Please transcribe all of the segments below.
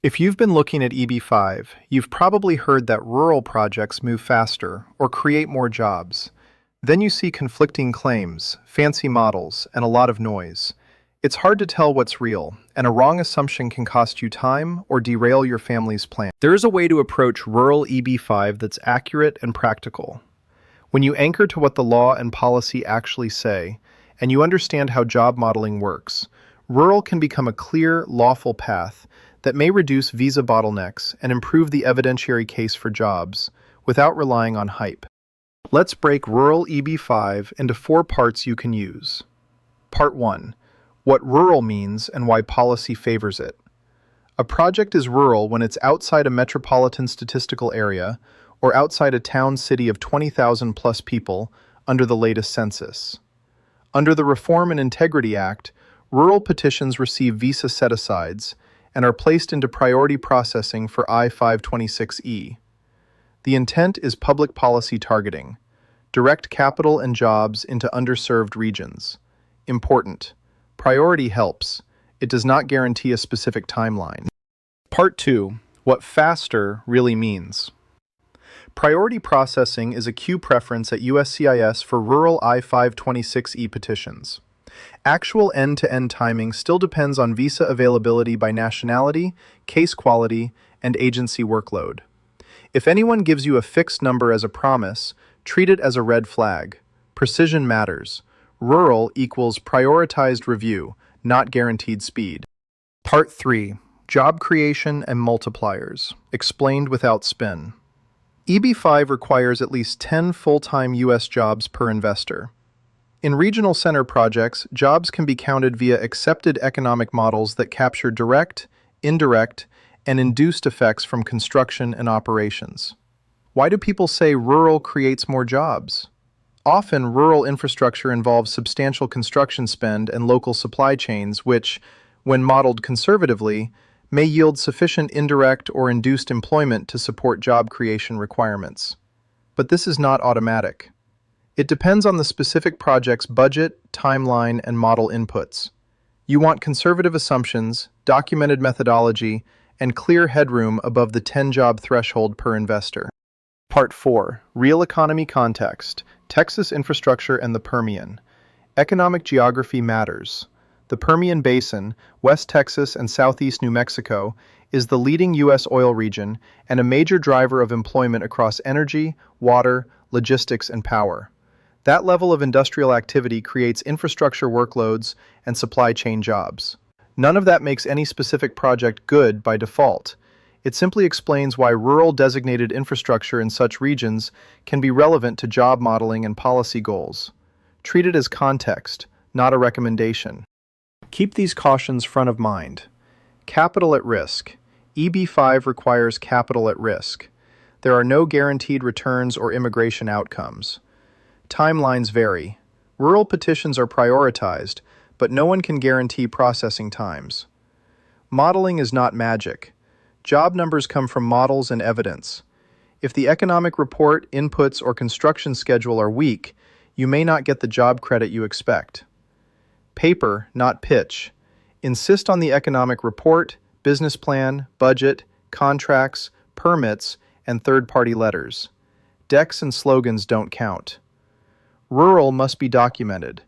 If you've been looking at EB-5, you've probably heard that rural projects move faster or create more jobs. Then you see conflicting claims, fancy models, and a lot of noise. It's hard to tell what's real, and a wrong assumption can cost you time or derail your family's plan. There is a way to approach rural EB-5 that's accurate and practical. When you anchor to what the law and policy actually say, and you understand how job modeling works, rural can become a clear, lawful path that may reduce visa bottlenecks and improve the evidentiary case for jobs without relying on hype. Let's break rural EB-5 into 4 parts you can use. Part 1. What rural means and why policy favors it. A project is rural when it's outside a metropolitan statistical area or outside a town city of 20,000 plus people under the latest census. Under the Reform and Integrity Act, rural petitions receive visa set-asides and are placed into priority processing for I-526E. The intent is public policy targeting. Direct capital and jobs into underserved regions. Important. Priority helps. It does not guarantee a specific timeline. Part 2. What faster really means. Priority processing is a queue preference at USCIS for rural I-526E petitions. Actual end-to-end timing still depends on visa availability by nationality, case quality, and agency workload. If anyone gives you a fixed number as a promise, treat it as a red flag. Precision matters. Rural equals prioritized review, not guaranteed speed. Part 3. Job creation and multipliers. Explained without spin. EB-5 requires at least 10 full-time U.S. jobs per investor. In regional center projects, jobs can be counted via accepted economic models that capture direct, indirect, and induced effects from construction and operations. Why do people say rural creates more jobs? Often, rural infrastructure involves substantial construction spend and local supply chains which, when modeled conservatively, may yield sufficient indirect or induced employment to support job creation requirements. But this is not automatic. It depends on the specific project's budget, timeline, and model inputs. You want conservative assumptions, documented methodology, and clear headroom above the 10-job threshold per investor. Part 4. Real economy context. Texas infrastructure and the Permian. Economic geography matters. The Permian Basin, West Texas and Southeast New Mexico, is the leading U.S. oil region and a major driver of employment across energy, water, logistics, and power. That level of industrial activity creates infrastructure workloads and supply chain jobs. None of that makes any specific project good by default. It simply explains why rural designated infrastructure in such regions can be relevant to job modeling and policy goals. Treat it as context, not a recommendation. Keep these cautions front of mind. Capital at risk. EB-5 requires capital at risk. There are no guaranteed returns or immigration outcomes. Timelines vary. Rural petitions are prioritized, but no one can guarantee processing times. Modeling is not magic. Job numbers come from models and evidence. If the economic report, inputs, or construction schedule are weak, you may not get the job credit you expect. Paper, not pitch. Insist on the economic report, business plan, budget, contracts, permits, and third-party letters. Decks and slogans don't count. Rural must be documented.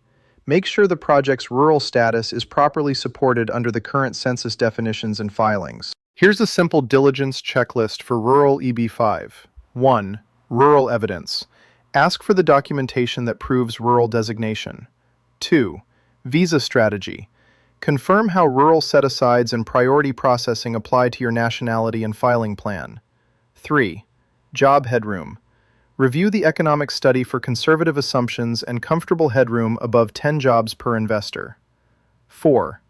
Make sure the project's rural status is properly supported under the current census definitions and filings. Here's a simple diligence checklist for rural EB-5. 1. Rural evidence. Ask for the documentation that proves rural designation. 2. Visa strategy. Confirm how rural set-asides and priority processing apply to your nationality and filing plan. 3. Job headroom. Review the economic study for conservative assumptions and comfortable headroom above 10 jobs per investor. 4.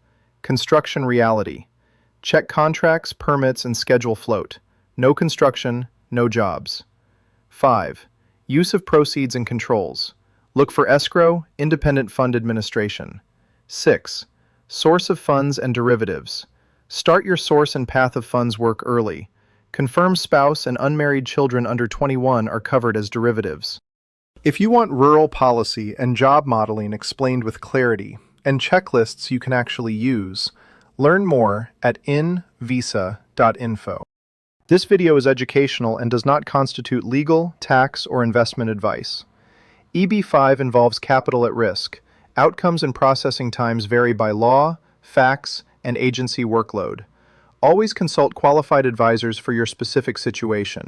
Construction reality. Check contracts, permits, and schedule float. No construction, no jobs. 5. Use of proceeds and controls. Look for escrow, independent fund administration. 6. Source of funds and derivatives. Start your source and path of funds work early. Confirm spouse and unmarried children under 21 are covered as derivatives. If you want rural policy and job modeling explained with clarity and checklists you can actually use, learn more at investors.com. visa.info. This video is educational and does not constitute legal, tax, or investment advice. EB-5 involves capital at risk. Outcomes and processing times vary by law, facts, and agency workload. Always consult qualified advisors for your specific situation.